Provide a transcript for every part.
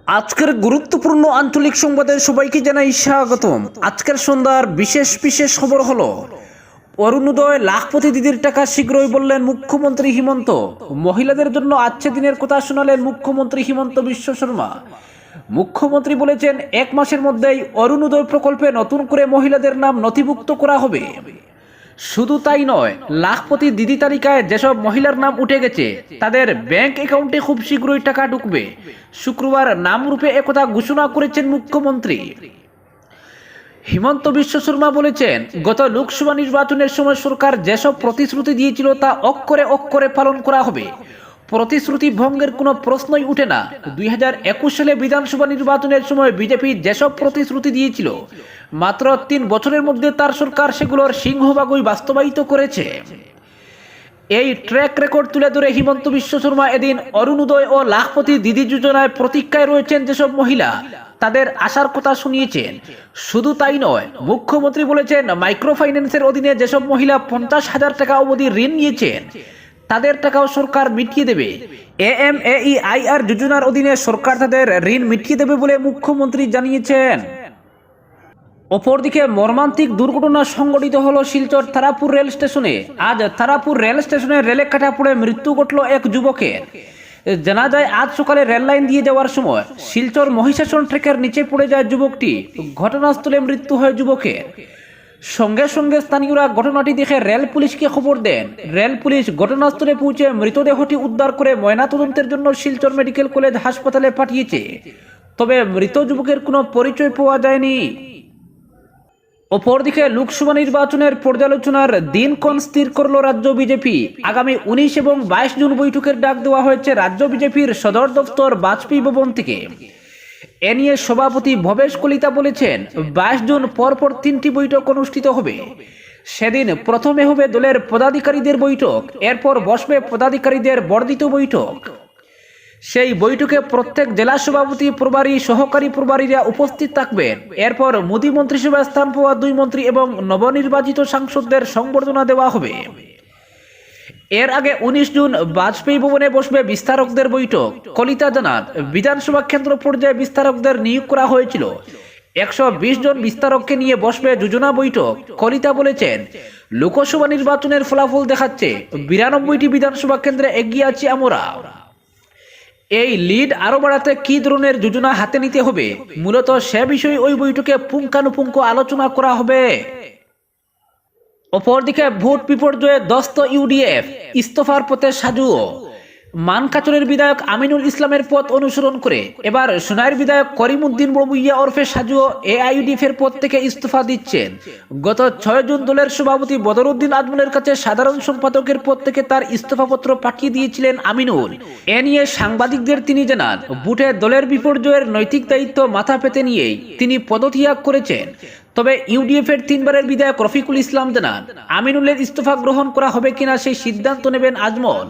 আজকের গুরুত্বপূর্ণ আঞ্চলিক সংবাদে সবাইকে জানাই স্বাগতম। আজকের সন্ধ্যার বিশেষ বিশেষ খবর হলো অরুণোদয় লাখপতি দিদির টাকা শীঘ্রই বললেন মুখ্যমন্ত্রী হিমন্ত। মহিলাদের জন্য আজকে দিনের কথা শোনালেন মুখ্যমন্ত্রী হিমন্ত বিশ্ব শর্মা। মুখ্যমন্ত্রী বলেছেন 1 মাসের মধ্যেই অরুণোদয় প্রকল্পে নতুন করে মহিলাদের নাম নথিভুক্ত করা হবে। শুধু তাই নয়, লাখপতি দিদি তালিকায় যেসব মহিলার নাম উঠে গেছে তাদের ব্যাংক অ্যাকাউন্টে খুব শীঘ্রই টাকা ঢুকবে। শুক্রবার নামরূপে একথা ঘোষণা করেছেন মুখ্যমন্ত্রী হিমন্ত বিশ্ব শর্মা। বলেছেন, গত লোকসভা নির্বাচনের সময় সরকার যেসব প্রতিশ্রুতি দিয়েছিল তা অক্ষরে অক্ষরে পালন করা হবে। প্রতিশ্রুতি ভঙ্গের কোনো প্রশ্নই উঠে না। 2021 সালে বিধানসভা নির্বাচনের সময় বিজেপি যেসব প্রতিশ্রুতি দিয়েছিল মাত্র 3 বছরের মধ্যে তার সরকার সেগুলোর সিংহভাগই বাস্তবায়িত করেছে। এই ট্র্যাক রেকর্ড তুলে ধরে হিমন্ত বিশ্ব শর্মা এদিন অরুণোদয় ও লাখপতি দিদি যোজনায় প্রতীক্ষায় রয়েছেন যেসব মহিলা তাদের আশার কথা শুনিয়েছেন। শুধু তাই নয়, মুখ্যমন্ত্রী বলেছেন মাইক্রো ফাইন্যান্সের অধীনে যেসব মহিলা 50,000 টাকা অবধি ঋণ নিয়েছেন তাদের টাকাও সরকার মিটিয়ে দেবে। AMAEIR যোজনার অধীনে সরকার তাদের ঋণ মিটিয়ে দেবে বলে মুখ্যমন্ত্রী জানিয়েছেন। অপরদিকে মর্মান্তিক দুর্ঘটনা সংঘটিত হলো শিলচর তারাপুর রেল স্টেশনে। আজ তারাপুর রেল স্টেশনে রেলে কাটা পড়ে মৃত্যু ঘটল এক যুবকের। জানা যায়, আজ সকালে রেল লাইন দিয়ে যাওয়ার সময় শিলচর মহিষাসন ট্রেকের নিচে পড়ে যায় যুবকটি। ঘটনাস্থলে মৃত্যু হয় যুবকের। সঙ্গে সঙ্গে স্থানীয়রা ঘটনাটি দেখে রেল পুলিশকে খবর দেন। রেল পুলিশ ঘটনাস্থলে পৌঁছে মৃতদেহটি উদ্ধার করে ময়নাতদন্তের জন্য শিলচর মেডিকেল কলেজ হাসপাতালে পাঠিয়েছে। তবে মৃত যুবকের কোনো পরিচয় পাওয়া যায়নি। অপরদিকে লোকসভা নির্বাচনের পর্যালোচনার দিনক্ষণ স্থির করল রাজ্য বিজেপি। আগামী 19 এবং 22 জুন বৈঠকের ডাক দেওয়া হয়েছে রাজ্য বিজেপির সদর দফতর বাজপেয়ী ভবন থেকে। এ নিয়ে সভাপতি ভবেশ কলিতা বলেছেন, 22 জুন পরপর 3টি বৈঠক অনুষ্ঠিত হবে। সেদিন প্রথমে হবে দলের পদাধিকারীদের বৈঠক, এরপর বসবে পদাধিকারীদের বর্ধিত বৈঠক। সেই বৈঠকে প্রত্যেক জেলা সভাপতি প্রভারী সহকারী প্রভারীরা উপস্থিত থাকবেন। এরপর মোদী মন্ত্রিসভায় স্থান পাওয়া 2 মন্ত্রী এবং নবনির্বাচিত সাংসদদের সংবর্ধনা দেওয়া হবে। এর আগে 19 জুন বাজপেয়ী ভবনে বসবে বিস্তারকদের বৈঠক। কলিতা জানান, বিধানসভা কেন্দ্র পর্যায়ে বিস্তারকদের নিয়োগ করা হয়েছিল। 120 জন বিস্তারককে নিয়ে বসবে যোজনা বৈঠক। কলিতা বলেছেন, লোকসভা নির্বাচনের ফলাফল দেখাচ্ছে 92টি বিধানসভা কেন্দ্রে এগিয়ে আছি আমরা। এই লিড আরো বাড়াতে কি ধরনের যোজনা হাতে নিতে হবে মূলত সে বিষয়ে ওই বৈঠকে পুঙ্খানুপুঙ্খ আলোচনা করা হবে। অপরদিকে ভোট বিপর্যয়ে দস্ত ইউডিএফ, ইস্তফার পথে সাজুও। মানকাচরের বিধায়ক আমিনুল ইসলামের পথ অনুসরণ করে এবার সোনাইর বিধায়ক করিমউদ্দিন বড়বুইয়া ওরফে সাজুও AIUDF-এর পদ থেকে ইস্তফা দিচ্ছেন। গত 6 জুন দলের সভাপতি বদরউদ্দিন আজমলের কাছে সাধারণ সম্পাদকের পদ থেকে তার ইস্তফাপত্র পাঠিয়ে দিয়েছিলেন আমিনুল। এ নিয়ে সাংবাদিকদের তিনি জানান, বুটে দলের বিপর্যয়ের নৈতিক দায়িত্ব মাথা পেতে নিয়েই তিনি পদত্যাগ করেছেন। তবে ইউডিএফ-এর 3 বারের বিধায়ক রফিকুল ইসলাম জানান, আমিনুলের ইস্তফা গ্রহণ করা হবে কিনা সেই সিদ্ধান্ত নেবেন আজমল।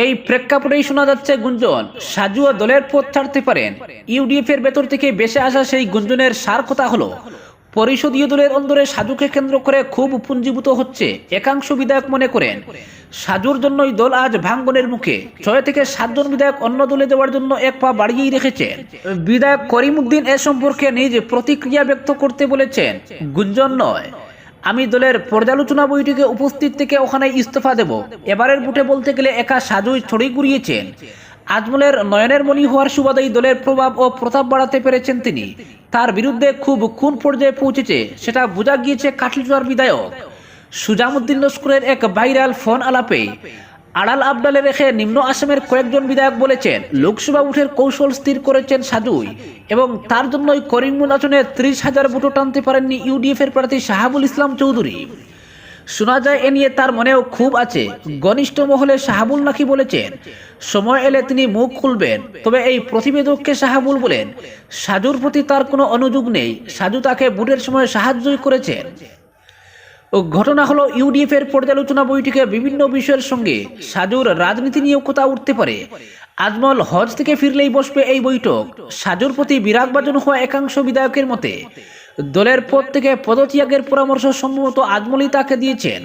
এই প্রেক্ষাপটেই শোনা যাচ্ছে গুঞ্জন সাজুও দলের পদ ছাড়তে পারেন। ইউডিএফ-এর ভেতর থেকে বেশে আসা সেই গুঞ্জনের সার কথা হলো, পরিষদীয় দলের অন্দরে সাজুকে কেন্দ্র করে খুব পুঞ্জীভূত হচ্ছে। একাংশ বিধায়ক মনে করেন সাজুর জন্যই দল আজ ভাঙ্গনের মুখে। 6 থেকে 7 জন বিধায়ক অন্য দলে যাওয়ার জন্য এক পা বাড়িয়েই রেখেছেন। বিধায়ক করিমউদ্দিন এ সম্পর্কে নিজ প্রতিক্রিয়া ব্যক্ত করতে বলেছেন, গুঞ্জন নয়, আমি দলের পর্যালোচনা বৈঠকে উপস্থিত থেকে ওখানে ইস্তফা দেব। এবারের বুটে বলতে গেলে একা সাজুই ছড়ি ঘুরিয়েছেন। আজমলের নয়নের মণি হওয়ার সুবাদেই দলের প্রভাব ও প্রতাপ বাড়াতে পেরেছেন তিনি। তার বিরুদ্ধে খুব কোন পর্যায়ে পৌঁছেছে সেটা বোঝা গিয়েছে কাটলিচুয়ার বিধায়ক সুজামউদ্দিন লস্করের এক ভাইরাল ফোন আলাপে। আড়াল আবডালে রেখে নিম্ন আসামের কয়েকজন বিধায়ক বলেছেন লোকসভা উঠের কৌশল স্থির করেছেন সাজুই এবং তার জন্যই করিমগঞ্জ আসনে 30,000 ভোটও টানতে পারেননি ইউডিএফ-এর প্রার্থী শাহাবুল ইসলাম চৌধুরী। শোনা যায় এ নিয়ে তার মনেও খুব আছে। ঘনিষ্ঠ মহলে শাহাবুল নাকি বলেছেন সময় এলে তিনি মুখ খুলবেন। তবে এই প্রতিবেদককে শাহাবুল বলেন সাজুর প্রতি তার কোনো অনুযোগ নেই, সাজু তাকে ভোটের সময় সাহায্যই করেছেন। ঘটনা হলো ইউডিএফ-এর পর্যালোচনা বৈঠকে বিভিন্ন বিষয়ের সঙ্গে সাজুর রাজনীতি নিয়েও কথা উঠতে পারে। আজমল হজ থেকে ফিরলেই বসবে এই বৈঠক। সাজুর প্রতি বিরাগভাজন হওয়া একাংশ বিধায়কের মতে দলের পদ থেকে পদত্যাগের পরামর্শ সম্ভবত আজমলই তাকে দিয়েছেন।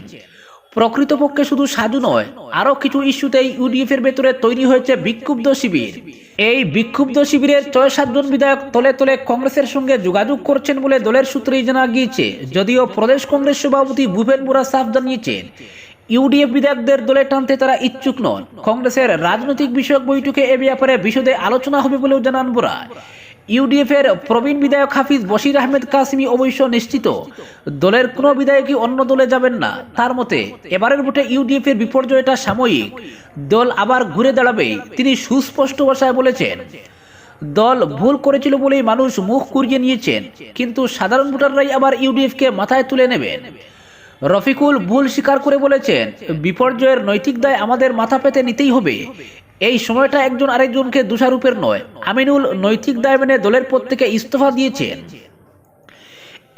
প্রকৃতপক্ষে শুধু সাজু নয়, আরও কিছু ইস্যুতেই ইউডিএফ এর ভেতরে তৈরি হয়েছে বিক্ষুব্ধ শিবির। এই বিক্ষুব্ধ শিবিরের ৬-৭ জন বিধায়ক তলে তলে কংগ্রেসের সঙ্গে যোগাযোগ করছেন বলে দলের সূত্রেই জানা গিয়েছে। যদিও প্রদেশ কংগ্রেস সভাপতি ভূপেন বোরা সাফ জানিয়েছেন, ইউডিএফ বিধায়কদের দলে টানতে তারা ইচ্ছুক নন। কংগ্রেসের রাজনৈতিক বিষয়ক বৈঠকে এ ব্যাপারে বিশদে আলোচনা হবে বলেও জানান বোরা। ইউডিএফ এর প্রবীণ বিধায়ক হাফিজ বশির আহমেদ কাসিমি অবশ্য নিশ্চিত, দলের কোনো বিধায়কই অন্য দলে যাবেন না। তার মতে এবারের ভোটে ইউডিএফ এর বিপর্যয়টা সাময়িক, দল আবার ঘুরে দাঁড়াবে। তিনি সুস্পষ্ট ভাষায় বলেছেন, দল ভুল করেছিল বলেই মানুষ মুখ কুড়িয়ে নিয়েছেন, কিন্তু সাধারণ ভোটাররাই আবার ইউডিএফকে মাথায় তুলে নেবেন। রফিকুল ভুল স্বীকার করে বলেছেন, বিপর্যয়ের নৈতিক দায় আমাদের মাথা পেতে নিতেই হবে। এই সময়টা একজন আরেকজনকে দোষারোপের নয়। আমিনুল নৈতিক দায় মেনে দলের পদ থেকে ইস্তফা দিয়েছেন।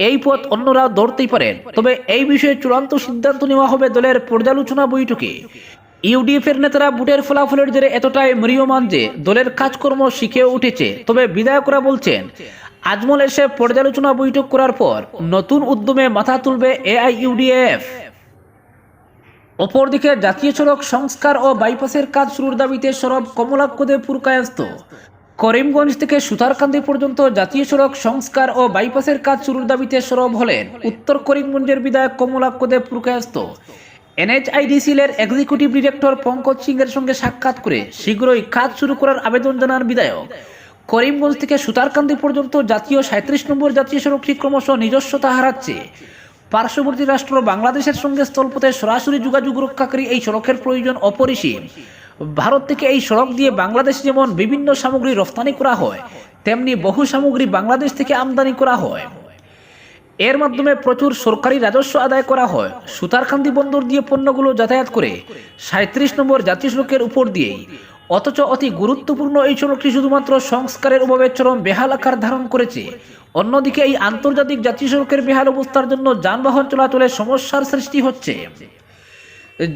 এই পথ অন্যরাও ধরতেই পারেন, তবে এই বিষয়ে চূড়ান্ত সিদ্ধান্ত নেওয়া হবে দলের পর্যালোচনা বৈঠকে। ইউডিএফ এর নেতারা ভোটের ফলাফলের জেরে এতটাই ম্রিয়মাণ যে দলের কাজকর্ম শিখে উঠেছে। তবে বিধায়করা বলছেন, আজমল এসে পর্যালোচনা বৈঠক করার পর নতুন উদ্যমে মাথা তুলবে এআইইউডিএফ। অপরদিকে জাতীয় সড়ক সংস্কার ও বাইপাসের কাজ শুরুর দাবিতে সরব কমলাক্ষদে পুরকায়স্ত। করিমগঞ্জ থেকে সুতারকান্দি পর্যন্ত জাতীয় সড়ক সংস্কার ও বাইপাসের কাজ শুরুর দাবিতে সরব হলেন উত্তর করিমগঞ্জের বিধায়ক কমলাক্ষদে পুরকায়স্ত। এনএইচআইডিসিএল এর এক্সিকিউটিভ ডিরেক্টর পঙ্কজ সিং এর সঙ্গে সাক্ষাৎ করে শীঘ্রই কাজ শুরু করার আবেদন জানান বিধায়ক। করিমগঞ্জ থেকে সুতারকান্দি পর্যন্ত জাতীয় ৩৭ নম্বর জাতীয় সড়কটি ক্রমশ নিজস্বতা হারাচ্ছে। পার্শ্ববর্তী রাষ্ট্র বাংলাদেশের সঙ্গে স্থলপথে সরাসরি যোগাযোগ রক্ষাকারী এই সড়কের প্রয়োজন অপরিসীম। ভারত থেকে এই সড়ক দিয়ে বাংলাদেশ যেমন বিভিন্ন সামগ্রী রপ্তানি করা হয়, তেমনি বহু সামগ্রী বাংলাদেশ থেকে আমদানি করা হয়। এর মাধ্যমে প্রচুর সরকারি রাজস্ব আদায় করা হয়। সুতারকান্দি বন্দর দিয়ে পণ্যগুলো যাতায়াত করে ৩৭ নম্বর জাতীয় সড়কের উপর দিয়েই। অথচ অতি গুরুত্বপূর্ণ এই সড়কটি শুধুমাত্র সংস্কারের অভাবে চরম বেহাল আকার ধারণ করেছে। অন্যদিকে এই আন্তর্জাতিক জাতীয় সড়কের বেহাল অবস্থার জন্য যানবাহন চলাচলে সমস্যার সৃষ্টি হচ্ছে।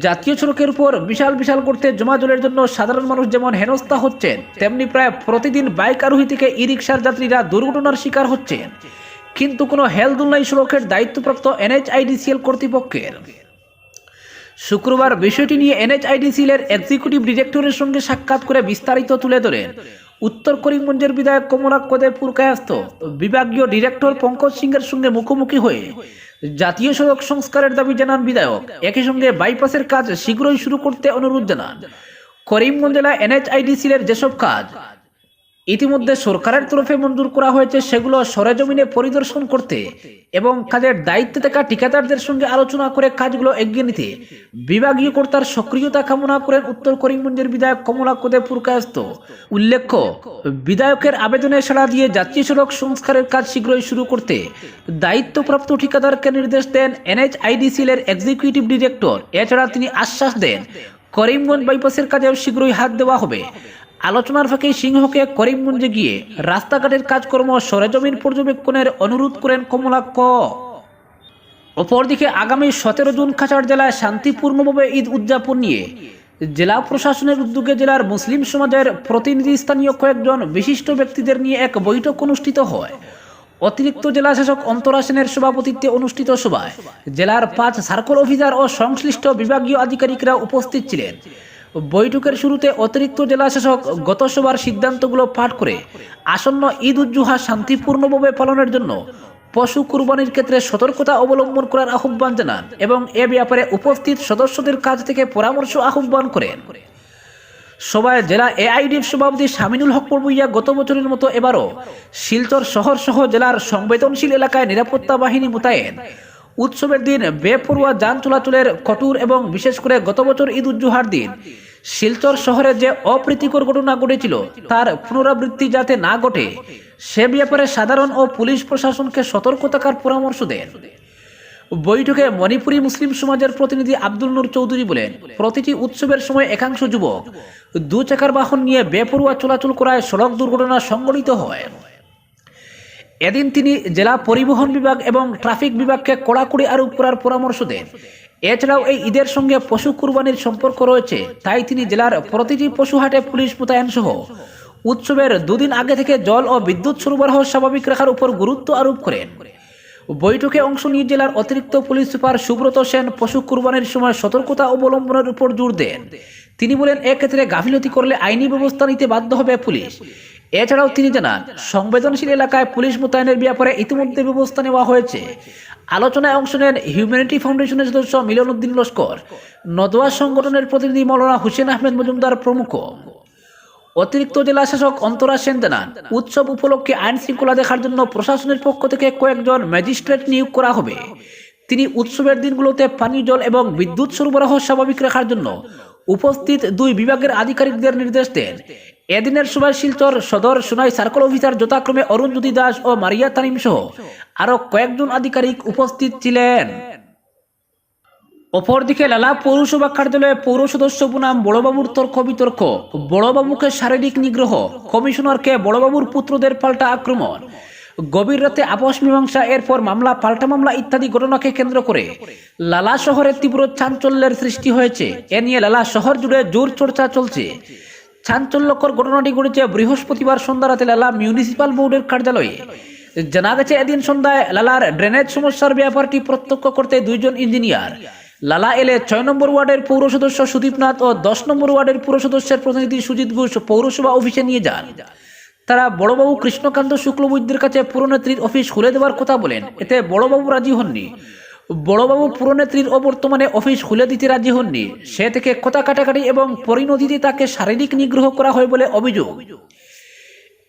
জাতীয় সড়কের উপর বিশাল বিশাল গর্তে জমা জলের জন্য সাধারণ মানুষ যেমন হেনস্থা হচ্ছেন, তেমনি প্রায় প্রতিদিন বাইক আরোহী থেকে ই রিকশার যাত্রীরা দুর্ঘটনার শিকার হচ্ছেন। কিন্তু কোনো হেলদোল নাই সড়কের দায়িত্বপ্রাপ্ত এনএইচআইডিসিএল কর্তৃপক্ষের। শুক্রবার বিষয়টি নিয়ে এনএইচআইডিসিএল এর এক্সিকিউটিভ ডিরেক্টরের সঙ্গে সাক্ষাৎ করে বিস্তারিত তুলে ধরেন উত্তর করিমগঞ্জের বিধায়ক কমলাক্ষদে পুরকায়স্ত। বিভাগীয় ডিরেক্টর পঙ্কজ সিং এর সঙ্গে মুখোমুখি হয়ে জাতীয় সড়ক সংস্কারের দাবি জানান বিধায়ক। একই সঙ্গে বাইপাসের কাজ শীঘ্রই শুরু করতে অনুরোধ জানান। করিমগঞ্জ জেলায় এনএইচআইডিসিএল এর যেসব কাজ ইতিমধ্যে সরকারের তরফে মঞ্জুর করা হয়েছে, সেগুলো সরেজমিনে পরিদর্শন করতে এবং কাজের দায়িত্বে থাকা ঠিকাদারদের সঙ্গে আলোচনা করে কাজগুলো এগিয়ে নিতে বিভাগীয় কর্তার সক্রিয়তা কামনা করেন উত্তর করিমগঞ্জের বিধায়ক কমলাক্ষদে পুরকায়স্ত। উল্লেখ্য, বিধায়কের আবেদনে সাড়া দিয়ে জাতীয় সড়ক সংস্কারের কাজ শীঘ্রই শুরু করতে দায়িত্বপ্রাপ্ত ঠিকাদারকে নির্দেশ দেন এনএইচআইডিসিএল এর এক্সিকিউটিভ ডিরেক্টর। এছাড়া তিনি আশ্বাস দেন, করিমগঞ্জ বাইপাসের কাজেও শীঘ্রই হাত দেওয়া হবে। আলোচনার ফাঁকে সিংহকে করিমগঞ্জে গিয়ে রাস্তাঘাটের কাজকর্ম সরেজমিন পর্যবেক্ষণের অনুরোধ করেন কমলাক্ষ। অপরদিকে আগামী ১৭ জুন কাছাড় জেলায় শান্তিপূর্ণভাবে ঈদ উদযাপন নিয়ে জেলা প্রশাসনের উদ্যোগে জেলার মুসলিম সমাজের প্রতিনিধি স্থানীয় কয়েকজন বিশিষ্ট ব্যক্তিদের নিয়ে এক বৈঠক অনুষ্ঠিত হয়। অতিরিক্ত জেলা শাসক অন্তরা সেনের সভাপতিত্বে অনুষ্ঠিত সভায় জেলার ৫ সার্কেল অফিসার ও সংশ্লিষ্ট বিভাগীয় আধিকারিকরা উপস্থিত ছিলেন। বৈঠকের শুরুতে অতিরিক্ত জেলা শাসক গত সভার সিদ্ধান্তগুলো পাঠ করে আসন্ন ঈদ উজ জুহা শান্তিপূর্ণভাবে পালনের জন্য পশু কুরবানির ক্ষেত্রে সতর্কতা অবলম্বন করার আহ্বান জানান এবং এ ব্যাপারে উপস্থিত সদস্যদের কাছ থেকে পরামর্শ আহ্বান করেন। সভায় জেলা এআইডিএফ সভাপতি শামিনুল হক পড়বইয়া গত বছরের মতো এবারও শিলচর শহর সহ জেলার সংবেদনশীল এলাকায় নিরাপত্তা বাহিনী মোতায়েন, উৎসবের দিন বেপরোয়া যান চলাচলের কঠোর এবং বিশেষ করে গত বছর ঈদ উজ জুহার দিন শিলচর শহরে যে অপ্রীতিকর ঘটনা ঘটেছিল তার পুনরাবৃত্তি যাতে না ঘটে সে ব্যাপারে সাধারণ ও পুলিশ প্রশাসনকে সতর্ক থাকার পরামর্শ দেন। বৈঠকে মণিপুরী মুসলিম সমাজের প্রতিনিধি আব্দুল নূর চৌধুরী বলেন, প্রতিটি উৎসবের সময় একাংশ যুবক দু চাকার বাহন নিয়ে বেপরোয়া চলাচল করায় সড়ক দুর্ঘটনা সংঘটিত হয়। এদিন তিনি জেলা পরিবহন বিভাগ এবং ট্রাফিক বিভাগকে কড়াকড়ি আরোপ করার পরামর্শ দেন। এছাড়াও এই ঈদের সঙ্গে পশু কুরবানির সম্পর্ক রয়েছে, তাই তিনি জেলার প্রতিটি পশুহাটে পুলিশ মোতায়েন সহ উৎসবের দুদিন আগে থেকে জল ও বিদ্যুৎ সরবরাহ স্বাভাবিক রাখার উপর গুরুত্ব আরোপ করেন। বৈঠকে অংশ নিয়ে জেলার অতিরিক্ত পুলিশ সুপার সুব্রত সেন পশু কুরবানির সময় সতর্কতা অবলম্বনের উপর জোর দেন। তিনি বলেন, এক্ষেত্রে গাফিলতি করলে আইনি ব্যবস্থা নিতে বাধ্য হবে পুলিশ। এছাড়াও তিনি জানান, সংবেদনশীল এলাকায় পুলিশ মোতায়েনের ব্যাপারে ইতিমধ্যে ব্যবস্থা নেওয়া হয়েছে। আলোচনায় অংশ নেন হিউম্যানিটি ফাউন্ডেশনের সদস্য মিলন উদ্দিন লস্কর, নদওয়া সংগঠনের প্রতিনিধি মৌলানা হুসেন আহমেদ মজুমদার প্রমুখ। অতিরিক্ত জেলা শাসক অন্তরা সেন জানান, উৎসব উপলক্ষে আইন শৃঙ্খলা দেখার জন্য প্রশাসনের পক্ষ থেকে কয়েকজন ম্যাজিস্ট্রেট নিয়োগ করা হবে। তিনি উৎসবের দিনগুলোতে পানীয় জল এবং বিদ্যুৎ সরবরাহ স্বাভাবিক রাখার জন্য উপস্থিত দুই বিভাগের আধিকারিকদের নির্দেশ দেন। এদিনের সভায় শিলচর সদর সোনাই সার্কেল অফিসার যথাক্রমে অরুণজ্যোতি দাস ও মারিয়া তানিম সহ আরো কয়েকজন আধিকারিক উপস্থিত ছিলেন। অপরদিকে লালা পৌরসভা কার্যালয়ে পৌর সদস্য বনাম বড়বাবুর তর্ক বিতর্ক, বড়বাবুকে শারীরিক নিগ্রহ, কমিশনারকে বড়বাবুর পুত্রদের পাল্টা আক্রমণ, গভীর রাতে আপোষ মীমাংসা, এরপর মামলা পাল্টা মামলা ইত্যাদি ঘটনাকে কেন্দ্র করে লালা শহরে তীব্র চাঞ্চল্যের সৃষ্টি হয়েছে। এ নিয়ে লালা শহর জুড়ে জোর চর্চা চলছে। চাঞ্চল্যকর ঘটনাটি ঘটেছে বৃহস্পতিবার সন্ধ্যা রাতে লালা মিউনিসিপাল বোর্ডের কার্যালয়ে। জানা গেছে, এদিন সন্ধ্যায় লালার ড্রেনেজ সমস্যার ব্যাপারটি প্রত্যক্ষ করতে দুইজন ইঞ্জিনিয়ার লালা এলে 6 নম্বর ওয়ার্ডের পৌর সদস্য সুদীপ নাথ ও 10 নম্বর ওয়ার্ডের পুর সদস্যের প্রতিনিধি সুজিত ঘোষ পৌরসভা অফিসে নিয়ে যান। তারা বড়বাবু কৃষ্ণকান্ত শুক্লবৈদ্যের কাছে পুরনেত্রীর অফিস খুলে দেওয়ার কথা বলেন। এতে বড়বাবু রাজি হননি। বড়বাবু পুরনেত্রীর বর্তমানে অফিস খুলে দিতে রাজি হননি। সে থেকে কথা কাটাকাটি এবং পরিণতিতে তাকে শারীরিক নিগ্রহ করা হয় বলে অভিযোগ।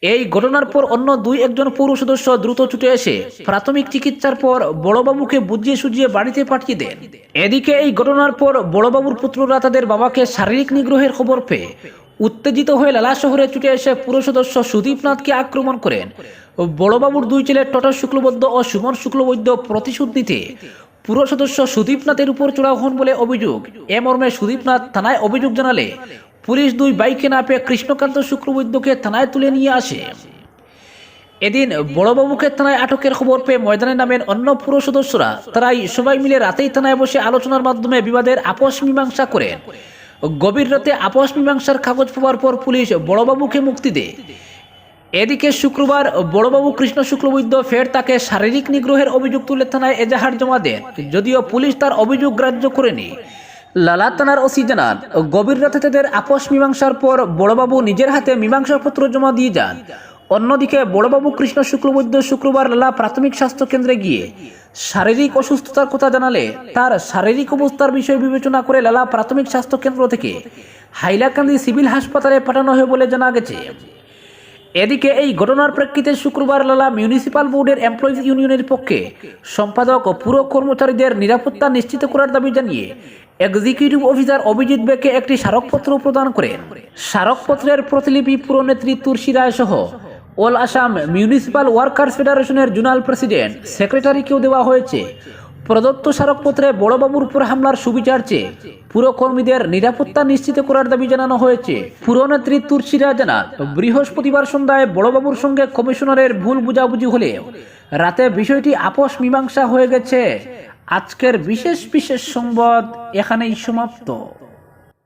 এই ঘটনার পর অন্য একজন পৌর সদস্য দ্রুত ছুটে এসে প্রাথমিক চিকিৎসার পর বড়বাবুকে বুঝিয়ে সুঝিয়ে বাড়িতে পাঠিয়ে দেন। এদিকে এই ঘটনার পর বড়বাবুর পুত্ররা তাদের বাবাকে শারীরিক নিগ্রহের খবর পেয়ে উত্তেজিত হয়ে লালা শহরে ছুটে এসে পুর সদস্য সুদীপ নাথকে আক্রমণ করেন। বড়বাবুর দুই ছেলে টটর শুক্লবৈদ্য ও সুমন শুক্লবৈদ্য প্রতিশোধ নিতে পুর সদস্য সুদীপ নাথের উপর চড়াও হন বলে অভিযোগ। এ মর্মে সুদীপ নাথ থানায় অভিযোগ জানালে পুলিশ দুই বাইকে না পেয়ে কৃষ্ণকান্ত শুক্লবৈদ্যকে থানায় তুলে নিয়ে আসে। এদিন বড়বাবুকে থানায় আটকের খবর পেয়ে ময়দানে নামেন অন্য পুর সদস্যরা। তারাই সবাই মিলে রাতেই থানায় বসে আলোচনার মাধ্যমে বিবাদের আপোষ মীমাংসা করেন। গভীর রাতে আপোষ মীমাংসার কাগজ পাওয়ার পর পুলিশ বড়বাবুকে মুক্তি দেয়। এদিকে শুক্রবার বড়বাবু কৃষ্ণ শুক্লবৈদ্য ফের তাকে শারীরিক নিগ্রহের অভিযোগ তুলে থানায় এজাহার জমা দেন, যদিও পুলিশ তার অভিযোগ গ্রাহ্য করেনি। লালা থানার ওসি জানান, গভীর রাতে তাদের আপোষ মীমাংসার পর বড়বাবু নিজের হাতে মীমাংসাপত্র জমা দিয়ে যান। অন্যদিকে বড়বাবু কৃষ্ণ শুক্লবৈদ্য শুক্রবার লালা প্রাথমিক স্বাস্থ্য কেন্দ্রে গিয়ে শারীরিক অসুস্থতার কথা জানালে তার শারীরিক অবস্থার বিষয় বিবেচনা করে লালা প্রাথমিক স্বাস্থ্য কেন্দ্র থেকে হাইলাকান্দি সিভিল হাসপাতালে পাঠানো হয় বলে জানা গেছে। এদিকে এই ঘটনার প্রেক্ষিতে শুক্রবার লালা মিউনিসিপাল বোর্ডের এমপ্লয়িজ ইউনিয়নের পক্ষে সম্পাদক ও পুর কর্মচারীদের নিরাপত্তা নিশ্চিত করার দাবি জানিয়ে এক্সিকিউটিভ অফিসার অভিজিৎ বেকে একটি স্মারকপত্র প্রদান করেন। স্মারকপত্রের প্রতিলিপি পুরনেত্রী তুলসী রায় সহ অল আসাম মিউনিসিপাল ওয়ার্কার্স ফেডারেশনের জোনাল প্রেসিডেন্ট সেক্রেটারিকেও দেওয়া হয়েছে। প্রদত্ত স্মারকপত্রে বড়বাবুর উপর হামলার সুবিচার চেয়ে পুরকর্মীদের নিরাপত্তা নিশ্চিত করার দাবি জানানো হয়েছে। পুরনেত্রী তুলসী রায় জানান, বৃহস্পতিবার সন্ধ্যায় বড়বাবুর সঙ্গে কমিশনারের ভুল বুঝাবুঝি হলে রাতে বিষয়টি আপোষ মীমাংসা হয়ে গেছে। আজকের বিশেষ সংবাদ এখানেই সমাপ্ত।